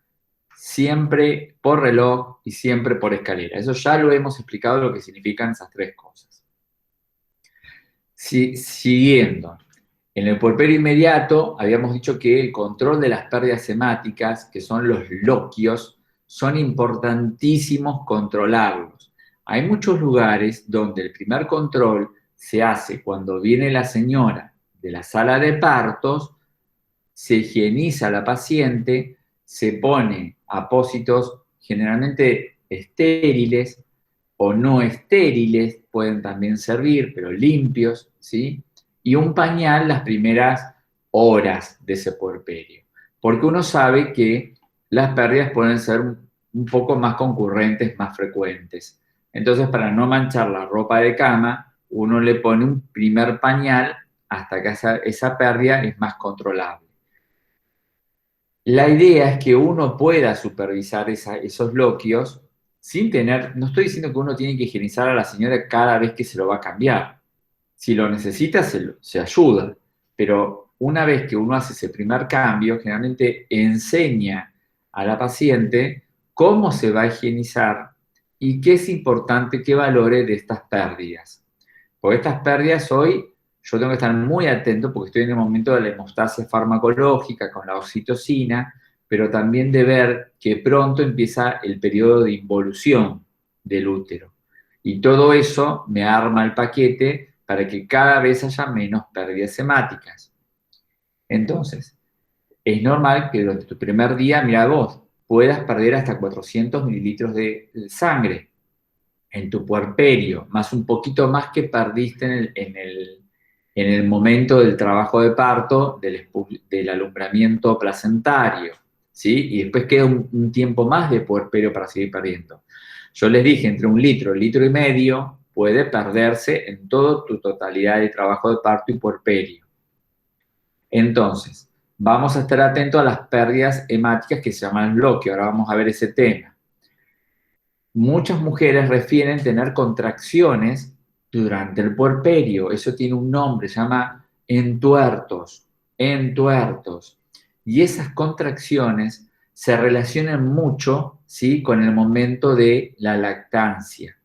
siempre por reloj y siempre por escalera. Eso ya lo hemos explicado lo que significan esas tres cosas. Siguiendo, en el puerperio inmediato habíamos dicho que el control de las pérdidas hemáticas, que son los loquios, son importantísimos controlarlos. Hay muchos lugares donde el primer control se hace cuando viene la señora de la sala de partos, se higieniza a la paciente, se pone apósitos generalmente estériles o no estériles, pueden también servir, pero limpios, ¿sí? Y un pañal las primeras horas de ese puerperio, porque uno sabe que las pérdidas pueden ser un poco más concurrentes, más frecuentes. Entonces, para no manchar la ropa de cama, uno le pone un primer pañal hasta que esa pérdida es más controlable. La idea es que uno pueda supervisar esos loquios sin tener, no estoy diciendo que uno tiene que higienizar a la señora cada vez que se lo va a cambiar. Si lo necesita, se ayuda. Pero una vez que uno hace ese primer cambio, generalmente enseña a la paciente cómo se va a higienizar y qué es importante que valore de estas pérdidas. Porque estas pérdidas hoy yo tengo que estar muy atento porque estoy en el momento de la hemostasia farmacológica con la oxitocina, pero también de ver que pronto empieza el periodo de involución del útero. Y todo eso me arma el paquete para que cada vez haya menos pérdidas hemáticas. Entonces, es normal que durante tu primer día, mira vos, puedas perder hasta 400 mililitros de sangre en tu puerperio, más un poquito más que perdiste en el momento del trabajo de parto, del alumbramiento placentario, ¿sí? Y después queda un tiempo más de puerperio para seguir perdiendo. Yo les dije, entre 1 litro y 1,5 litros puede perderse en toda tu totalidad de trabajo de parto y puerperio. Entonces, vamos a estar atentos a las pérdidas hemáticas que se llaman bloqueo. Ahora vamos a ver ese tema. Muchas mujeres refieren tener contracciones durante el puerperio. Eso tiene un nombre, se llama entuertos. Entuertos. Y esas contracciones se relacionan mucho, ¿sí?, con el momento de la lactancia.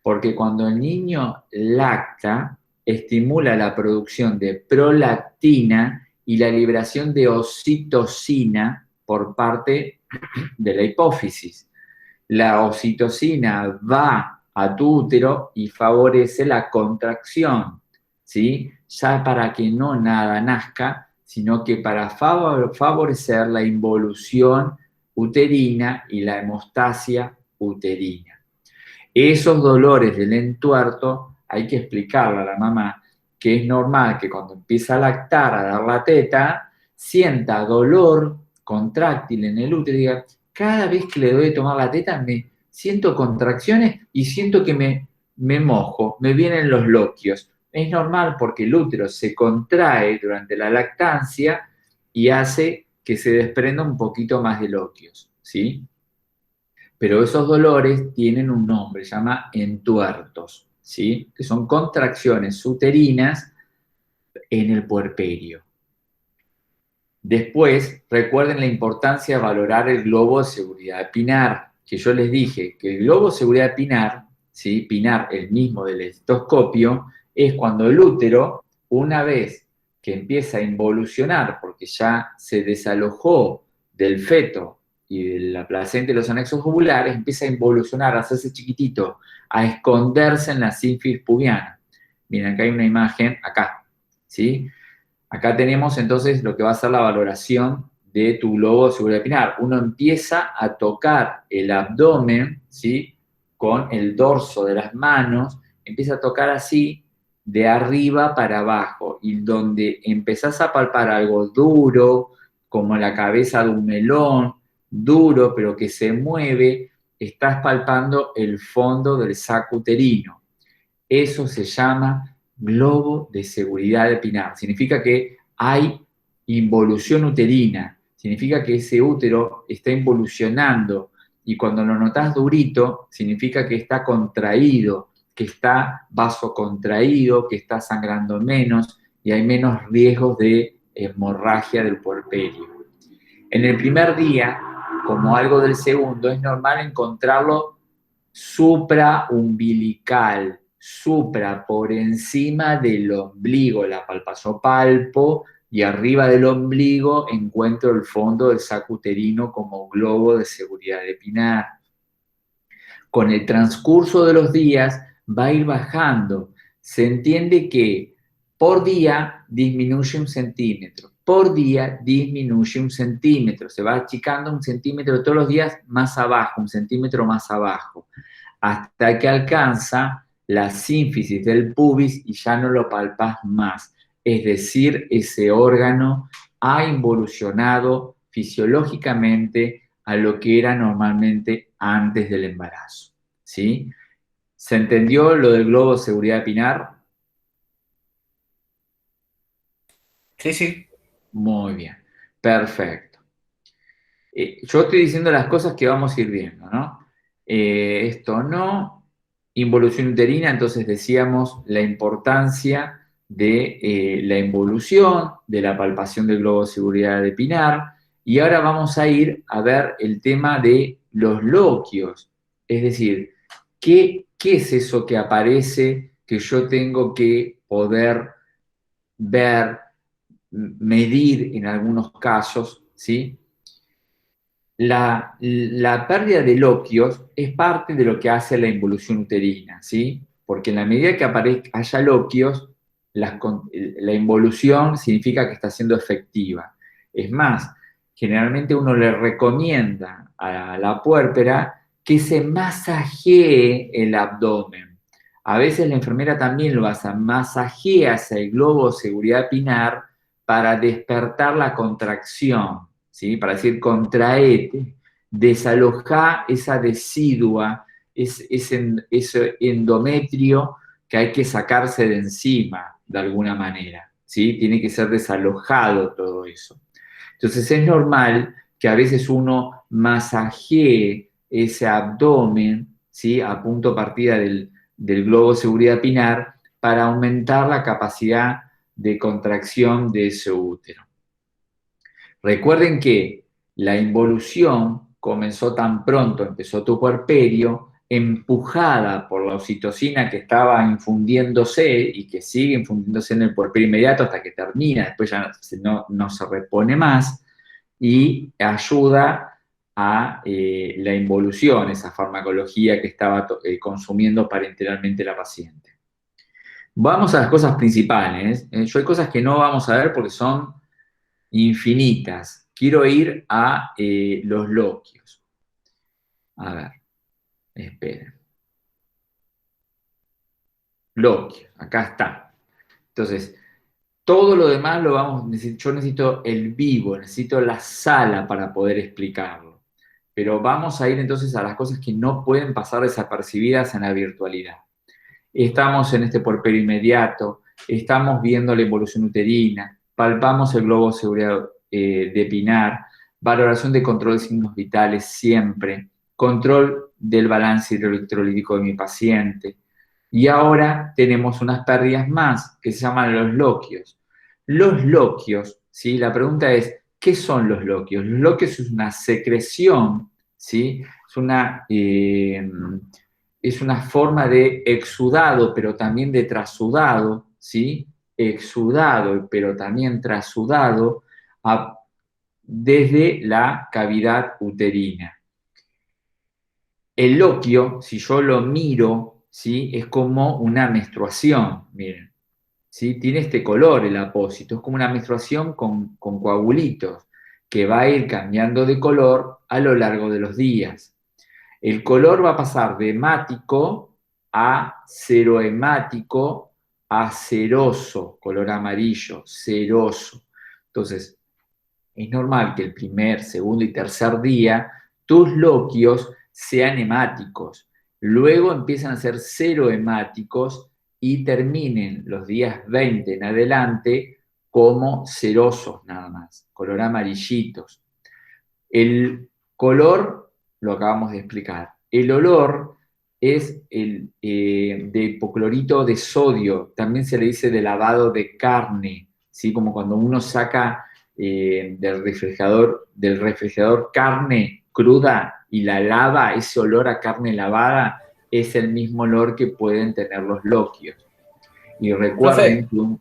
Porque cuando el niño lacta, estimula la producción de prolactina y la liberación de oxitocina por parte de la hipófisis. La oxitocina va a tu útero y favorece la contracción, ¿sí? Ya para que no nada nazca, sino que para favorecer la involución uterina y la hemostasia uterina. Esos dolores del entuerto hay que explicarle a la mamá que es normal que cuando empieza a lactar, a dar la teta, sienta dolor contráctil en el útero y diga, cada vez que le doy de tomar la teta me siento contracciones y siento que me mojo, me vienen los loquios. Es normal porque el útero se contrae durante la lactancia y hace que se desprenda un poquito más de loquios, ¿sí? Pero esos dolores tienen un nombre, se llama entuertos, ¿sí? Que son contracciones uterinas en el puerperio. Después, recuerden la importancia de valorar el globo de seguridad de Pinar, que yo les dije que el globo de seguridad de Pinar, ¿sí?, Pinar, el mismo del estetoscopio, es cuando el útero, una vez que empieza a involucionar, porque ya se desalojó del feto y de la placenta y los anexos ovulares, empieza a involucionar, a hacerse chiquitito, a esconderse en la sínfisis pubiana. Miren, acá hay una imagen, acá, ¿sí? Acá tenemos entonces lo que va a ser la valoración de tu globo de seguridad pinar. Uno empieza a tocar el abdomen, ¿sí?, con el dorso de las manos, empieza a tocar así de arriba para abajo, y donde empezás a palpar algo duro, como la cabeza de un melón, duro pero que se mueve, estás palpando el fondo del saco uterino. Eso se llama globo de seguridad de Pinar. Significa que hay involución uterina, significa que ese útero está involucionando, y cuando lo notas durito, significa que está contraído, que está vasocontraído, que está sangrando menos y hay menos riesgos de hemorragia del puerperio. En el primer día, como algo del segundo, es normal encontrarlo supraumbilical, supra, por encima del ombligo, la palpasopalpo, y arriba del ombligo encuentro el fondo del saco uterino como globo de seguridad de Pinar. Con el transcurso de los días va a ir bajando. Se entiende que por día disminuye 1 centímetro, por día disminuye 1 centímetro, se va achicando 1 centímetro todos los días más abajo, 1 centímetro más abajo, hasta que alcanza la sínfisis del pubis y ya no lo palpas más. Es decir, ese órgano ha involucionado fisiológicamente a lo que era normalmente antes del embarazo, ¿sí? ¿Se entendió lo del globo de seguridad de Pinar? Sí, sí. Muy bien, perfecto. Yo estoy diciendo las cosas que vamos a ir viendo, ¿no? Esto no, involución uterina, entonces decíamos la importancia de la involución, de la palpación del globo de seguridad de Pinar, y ahora vamos a ir a ver el tema de los loquios, es decir, ¿qué es eso que aparece que yo tengo que poder ver, medir en algunos casos, ¿sí? La pérdida de loquios es parte de lo que hace la involución uterina, ¿sí? Porque en la medida que haya loquios, la involución significa que está siendo efectiva. Es más, generalmente uno le recomienda a la puérpera que se masajee el abdomen. A veces la enfermera también lo hace, masajea el globo de seguridad pinar para despertar la contracción, ¿sí? Para decir, contraete, desalojá esa decidua, ese endometrio que hay que sacarse de encima de alguna manera, ¿sí? Tiene que ser desalojado todo eso. Entonces es normal que a veces uno masajee ese abdomen, ¿sí? A punto partida del globo de seguridad pinar para aumentar la capacidad de contracción de ese útero. Recuerden que la involución comenzó tan pronto, empezó tu puerperio, empujada por la oxitocina que estaba infundiéndose y que sigue infundiéndose en el puerperio inmediato hasta que termina, después ya no se repone más, y ayuda a la involución, esa farmacología que estaba consumiendo parenteralmente la paciente. Vamos a las cosas principales. Yo hay cosas que no vamos a ver porque son infinitas. Quiero ir a los loquios. A ver, esperen. Loquios, acá está. Entonces, todo lo demás yo necesito el vivo, necesito la sala para poder explicarlo. Pero vamos a ir entonces a las cosas que no pueden pasar desapercibidas en la virtualidad. Estamos en este puerperio inmediato, estamos viendo la involución uterina, palpamos el globo de seguridad de Pinar, valoración de control de signos vitales siempre, control del balance hidroelectrolítico de mi paciente. Y ahora tenemos unas pérdidas más que se llaman los loquios. Los loquios, ¿sí? La pregunta es, ¿qué son los loquios? Los loquios es una secreción, ¿sí? Es una forma de exudado, pero también de trasudado, ¿sí? Exudado, pero también trasudado desde la cavidad uterina. El loquio, si yo lo miro, ¿sí? Es como una menstruación, miren, ¿sí? Tiene este color el apósito, es como una menstruación con coagulitos, que va a ir cambiando de color a lo largo de los días. El color va a pasar de hemático a cerohemático a ceroso, color amarillo, ceroso. Entonces, es normal que el primer, segundo y tercer día tus loquios sean hemáticos. Luego empiezan a ser cerohemáticos y terminen los días 20 en adelante como cerosos nada más, color amarillitos. El color lo acabamos de explicar. El olor es el de hipoclorito de sodio, también se le dice de lavado de carne, ¿sí? Como cuando uno saca del refrigerador carne cruda y la lava, ese olor a carne lavada es el mismo olor que pueden tener los loquios. Y recuerden que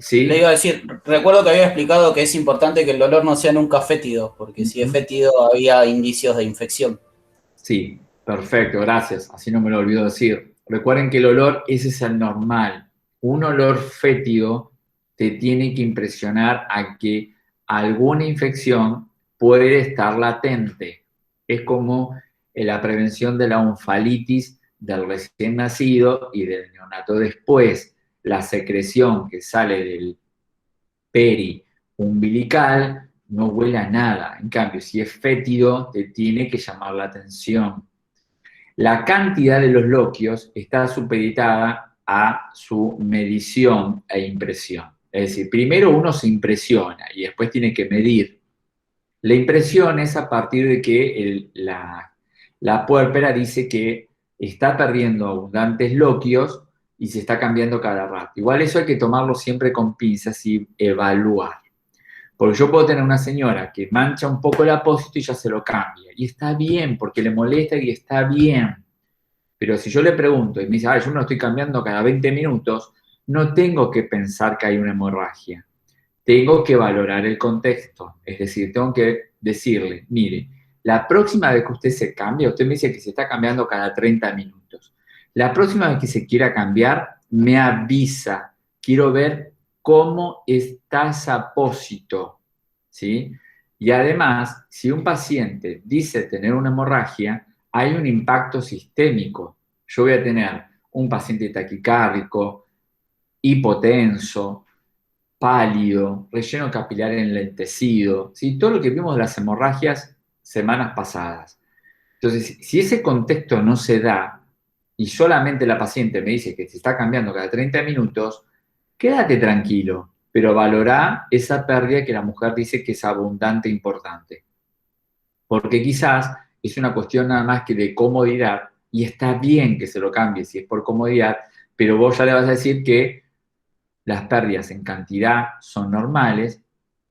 ¿sí? Le iba a decir, recuerdo que había explicado que es importante que el olor no sea nunca fétido, porque si es fétido había indicios de infección. Sí, perfecto, gracias. Así no me lo olvido decir. Recuerden que el olor, ese es el normal. Un olor fétido te tiene que impresionar a que alguna infección puede estar latente. Es como la prevención de la onfalitis del recién nacido y del neonato después. La secreción que sale del peri umbilical no huele a nada. En cambio, si es fétido, te tiene que llamar la atención. La cantidad de los loquios está supeditada a su medición e impresión. Es decir, primero uno se impresiona y después tiene que medir. La impresión es a partir de que la puérpera dice que está perdiendo abundantes loquios y se está cambiando cada rato. Igual eso hay que tomarlo siempre con pinzas y evaluar. Porque yo puedo tener una señora que mancha un poco el apósito y ya se lo cambia. Y está bien, porque le molesta y está bien. Pero si yo le pregunto y me dice, yo me lo estoy cambiando cada 20 minutos, no tengo que pensar que hay una hemorragia. Tengo que valorar el contexto. Es decir, tengo que decirle, mire, la próxima vez que usted se cambia, usted me dice que se está cambiando cada 30 minutos. La próxima vez que se quiera cambiar, me avisa. Quiero ver cómo está ese apósito, ¿sí? Y además, si un paciente dice tener una hemorragia, hay un impacto sistémico. Yo voy a tener un paciente taquicárdico, hipotenso, pálido, relleno capilar enlentecido, ¿sí? Todo lo que vimos de las hemorragias semanas pasadas. Entonces, si ese contexto no se da, y solamente la paciente me dice que se está cambiando cada 30 minutos, quédate tranquilo, pero valorá esa pérdida que la mujer dice que es abundante e importante. Porque quizás es una cuestión nada más que de comodidad, y está bien que se lo cambie si es por comodidad, pero vos ya le vas a decir que las pérdidas en cantidad son normales,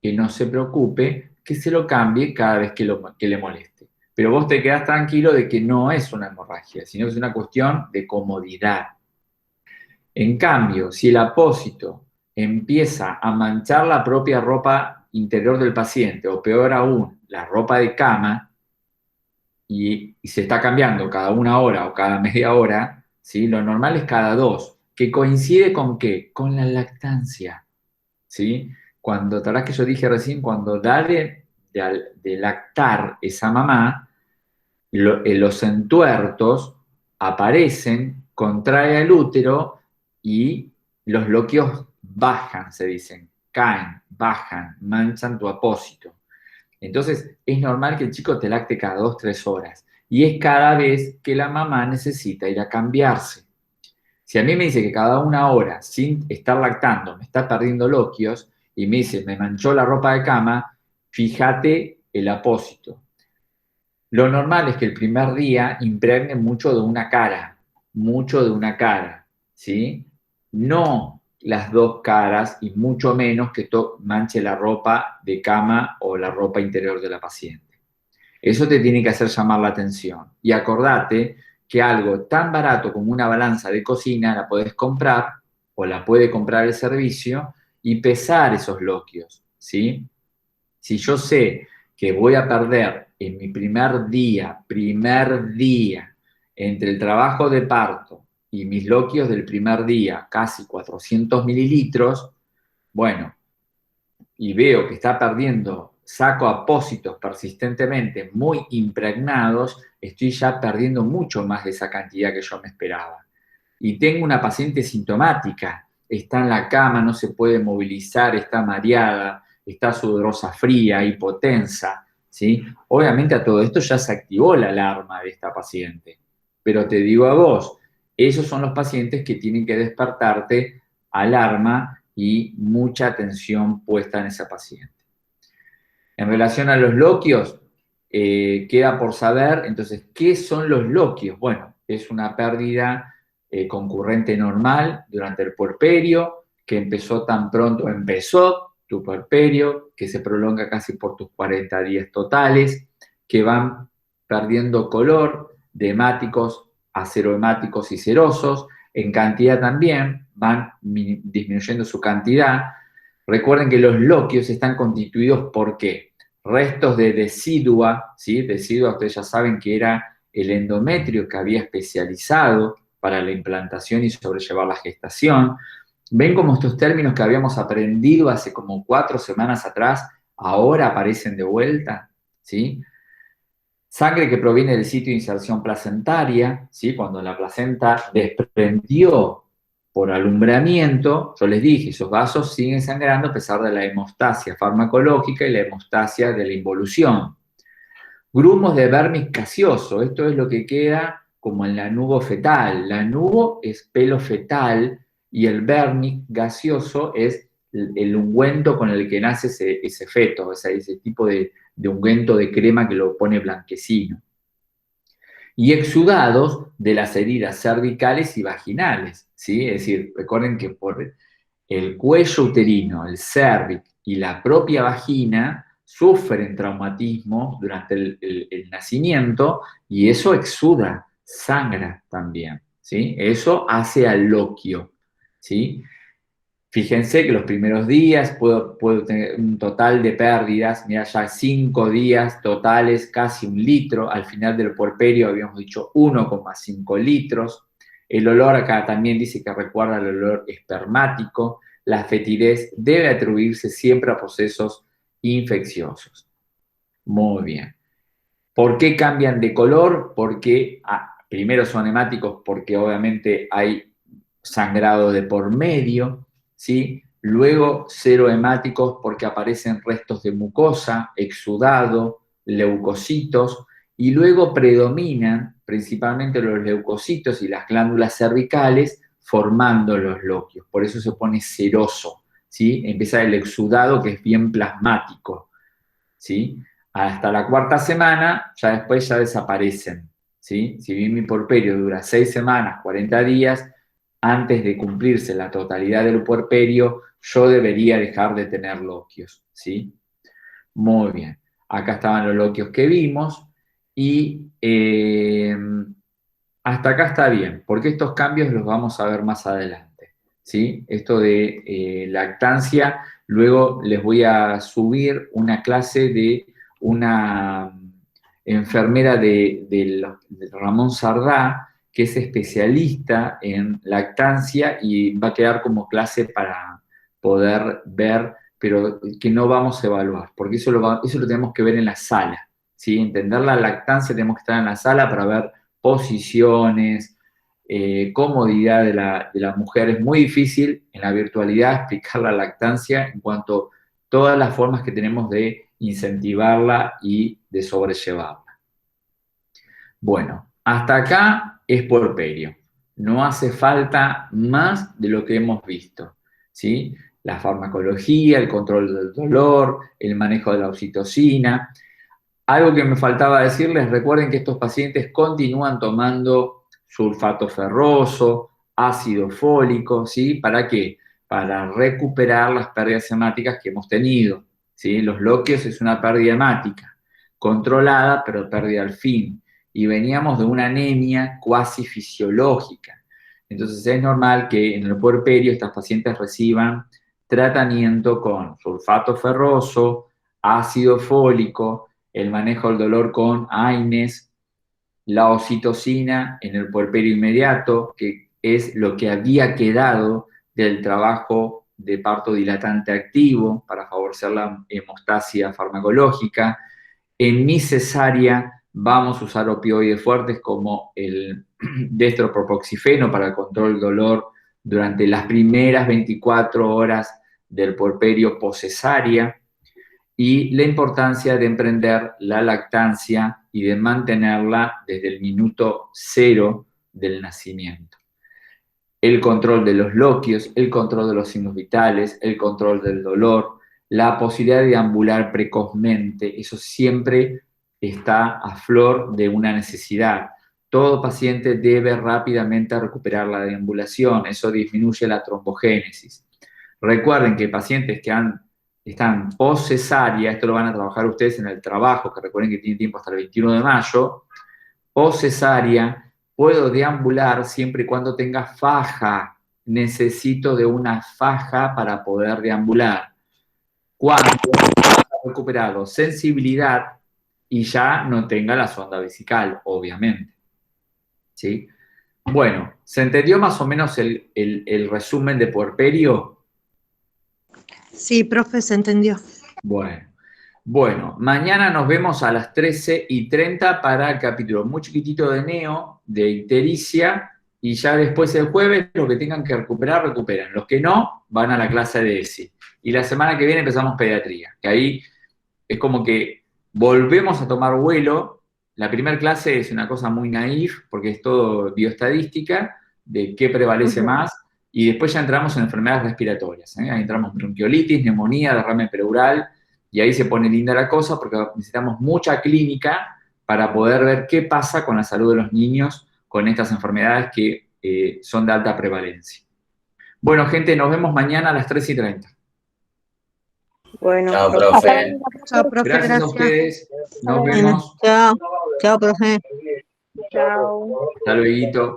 que no se preocupe, que se lo cambie cada vez que le moleste. Pero vos te quedás tranquilo de que no es una hemorragia, sino que es una cuestión de comodidad. En cambio, si el apósito empieza a manchar la propia ropa interior del paciente, o peor aún, la ropa de cama, y se está cambiando cada 1 hora o cada media hora, ¿sí? Lo normal es cada 2, que coincide con ¿qué? Con la lactancia, ¿sí? Cuando, te acuerdas que yo dije recién, cuando da de lactar esa mamá, los entuertos aparecen, contrae el útero y los loquios bajan, se dicen, caen, bajan, manchan tu apósito. Entonces, es normal que el chico te lacte cada 2, 3 horas. Y es cada vez que la mamá necesita ir a cambiarse. Si a mí me dice que cada 1 hora, sin estar lactando, me está perdiendo loquios, y me dice, me manchó la ropa de cama, fíjate el apósito. Lo normal es que el primer día impregne mucho de una cara, ¿sí? No las 2 caras y mucho menos que manche la ropa de cama o la ropa interior de la paciente. Eso te tiene que hacer llamar la atención. Y acordate que algo tan barato como una balanza de cocina la podés comprar o la puede comprar el servicio y pesar esos loquios, ¿sí? Si yo sé que voy a perder en mi primer día, entre el trabajo de parto y mis loquios del primer día, casi 400 mililitros, bueno, y veo que está perdiendo, saco apósitos persistentemente muy impregnados, estoy ya perdiendo mucho más de esa cantidad que yo me esperaba. Y tengo una paciente sintomática, está en la cama, no se puede movilizar, está mareada, está sudorosa fría, hipotensa, ¿sí? Obviamente a todo esto ya se activó la alarma de esta paciente. Pero te digo a vos, esos son los pacientes que tienen que despertarte alarma y mucha atención puesta en esa paciente. En relación a los loquios, queda por saber, entonces, ¿qué son los loquios? Bueno, es una pérdida concurrente normal durante el puerperio, que empezó tan pronto, empezó tu puerperio, que se prolonga casi por tus 40 días totales, que van perdiendo color de hemáticos a cerohemáticos y serosos, en cantidad también, van disminuyendo su cantidad. Recuerden que los loquios están constituidos por ¿qué? Restos de decidua, ¿sí? Decidua, ustedes ya saben que era el endometrio que había especializado para la implantación y sobrellevar la gestación. ¿Ven cómo estos términos que habíamos aprendido hace como 4 semanas atrás ahora aparecen de vuelta? ¿Sí? Sangre que proviene del sitio de inserción placentaria, ¿sí? Cuando la placenta desprendió por alumbramiento, yo les dije, esos vasos siguen sangrando a pesar de la hemostasia farmacológica y la hemostasia de la involución. Grumos de vermis gaseoso, esto es lo que queda como en la nubo fetal. La nubo es pelo fetal y el vermis gaseoso es el ungüento con el que nace ese feto, ese tipo de ungüento de crema que lo pone blanquecino. Y exudados de las heridas cervicales y vaginales, ¿sí? Es decir, recuerden que por el cuello uterino, el cérvix y la propia vagina sufren traumatismos durante el nacimiento y eso exuda, sangra también, ¿sí? Eso hace al loquio, ¿sí? Fíjense que los primeros días puedo tener un total de pérdidas, mira, ya 5 días totales, casi 1 litro. Al final del puerperio habíamos dicho 1,5 litros. El olor acá también dice que recuerda el olor espermático. La fetidez debe atribuirse siempre a procesos infecciosos. Muy bien. ¿Por qué cambian de color? Porque primero son hemáticos porque obviamente hay sangrado de por medio, ¿sí? Luego serohemáticos porque aparecen restos de mucosa, exudado, leucocitos, y luego predominan principalmente los leucocitos y las glándulas cervicales formando los loquios. Por eso se pone seroso, ¿sí? Empieza el exudado, que es bien plasmático, ¿sí? Hasta la 4ª semana, ya después ya desaparecen, ¿sí? Si bien mi puerperio dura 6 semanas, 40 días, antes de cumplirse la totalidad del puerperio, yo debería dejar de tener loquios, ¿sí? Muy bien. Acá estaban los loquios que vimos y hasta acá está bien, porque estos cambios los vamos a ver más adelante, ¿sí? Esto de lactancia, luego les voy a subir una clase de una enfermera de Ramón Sardá, que es especialista en lactancia y va a quedar como clase para poder ver, pero que no vamos a evaluar, porque eso lo tenemos que ver en la sala, ¿sí? Entender la lactancia tenemos que estar en la sala para ver posiciones, comodidad de la mujer. Es muy difícil en la virtualidad explicar la lactancia en cuanto a todas las formas que tenemos de incentivarla y de sobrellevarla. Bueno, hasta acá es puerperio. No hace falta más de lo que hemos visto, ¿sí? La farmacología, el control del dolor, el manejo de la oxitocina. Algo que me faltaba decirles, recuerden que estos pacientes continúan tomando sulfato ferroso, ácido fólico, ¿sí? ¿Para qué? Para recuperar las pérdidas hemáticas que hemos tenido, ¿sí? Los loquios es una pérdida hemática, controlada, pero pérdida al fin. Y veníamos de una anemia cuasi fisiológica. Entonces es normal que en el puerperio estas pacientes reciban tratamiento con sulfato ferroso, ácido fólico, el manejo del dolor con AINES, la oxitocina en el puerperio inmediato, que es lo que había quedado del trabajo de parto dilatante activo para favorecer la hemostasia farmacológica. En mi cesárea vamos a usar opioides fuertes como el destropropoxifeno para el control del dolor durante las primeras 24 horas del puerperio poscesárea, y la importancia de emprender la lactancia y de mantenerla desde el minuto 0 del nacimiento. El control de los loquios, el control de los signos vitales, el control del dolor, la posibilidad de deambular precozmente, eso siempre está a flor de una necesidad. Todo paciente debe rápidamente recuperar la deambulación, eso disminuye la trombogénesis. Recuerden que pacientes que están post cesárea, esto lo van a trabajar ustedes en el trabajo, que recuerden que tienen tiempo hasta el 21 de mayo, post cesárea, puedo deambular siempre y cuando tenga faja. Necesito de una faja para poder deambular. Cuando he recuperado sensibilidad y ya no tenga la sonda vesical, obviamente. ¿Sí? Bueno, ¿se entendió más o menos el resumen de puerperio? Sí, profe, se entendió. Bueno, mañana nos vemos a las 13:30 para el capítulo muy chiquitito de Neo, de ictericia, y ya después el jueves los que tengan que recuperar, recuperan. Los que no, van a la clase de ESI. Y la semana que viene empezamos pediatría, que ahí es como que volvemos a tomar vuelo. La primera clase es una cosa muy naif, porque es todo bioestadística, de qué prevalece más, y después ya entramos en enfermedades respiratorias. Ahí entramos en bronquiolitis, neumonía, derrame pleural, y ahí se pone linda la cosa porque necesitamos mucha clínica para poder ver qué pasa con la salud de los niños con estas enfermedades que son de alta prevalencia. Bueno, gente, nos vemos mañana a las 13:30. Bueno, Chao, profe. Chao, profe, Gracias a ustedes. Nos Bueno. vemos. Chao, chao, profe. chao. Hasta luego.